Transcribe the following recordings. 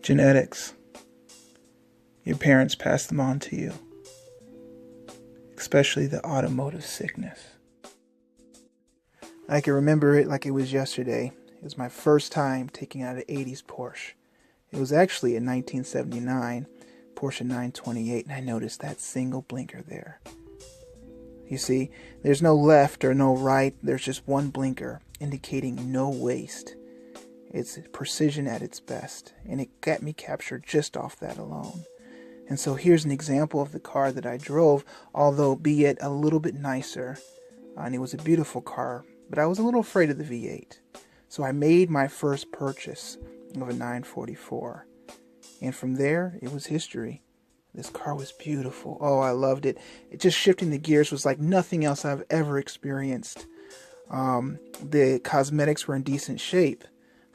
Genetics. Your parents pass them on to you, especially the automotive sickness. I can remember it like it was yesterday. It was my first time taking out an 80s Porsche. It was actually a 1979 Porsche 928, and I noticed that single blinker there. You see, there's no left or no right, there's just one blinker indicating no waste. It's precision at its best, and it got me captured just off that alone. And so here's an example of the car that I drove, although be it a little bit nicer, and it was a beautiful car, but I was a little afraid of the V8. So I made my first purchase of a 944, and from there, it was history. This car was beautiful. Oh, I loved it. It just shifting the gears was like nothing else I've ever experienced. The cosmetics were in decent shape.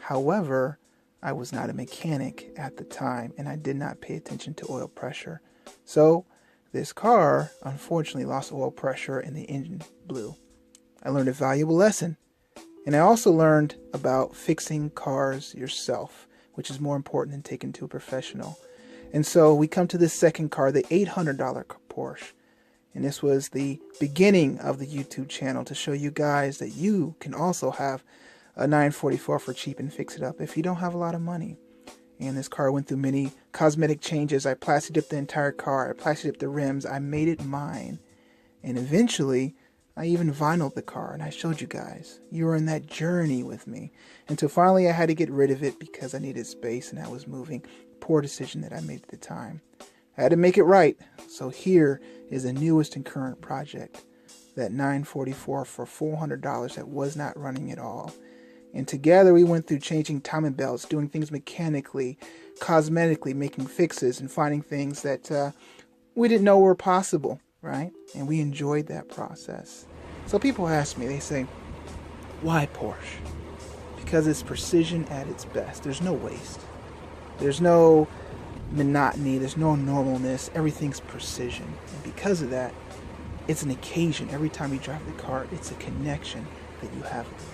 However, I was not a mechanic at the time, and I did not pay attention to oil pressure. So, this car, unfortunately, lost oil pressure and the engine blew. I learned a valuable lesson. And I also learned about fixing cars yourself, which is more important than taking to a professional. And so we come to this second car, the $800 Porsche. And this was the beginning of the YouTube channel to show you guys that you can also have a 944 for cheap and fix it up if you don't have a lot of money. And this car went through many cosmetic changes. I plastic dipped the entire car. I plastic dipped the rims. I made it mine. And eventually, I even vinyled the car, and I showed you guys. You were in that journey with me. Until finally I had to get rid of it because I needed space and I was moving. Poor decision that I made at the time. I had to make it right. So here is the newest and current project. That 944 for $400 that was not running at all. And together we went through changing timing belts, doing things mechanically, cosmetically, making fixes and finding things that we didn't know were possible, right? And we enjoyed that process. So people ask me, they say, why Porsche? Because it's precision at its best. There's no waste. There's no monotony. There's no normalness. Everything's precision. And because of that, it's an occasion. Every time you drive the car, it's a connection that you have with the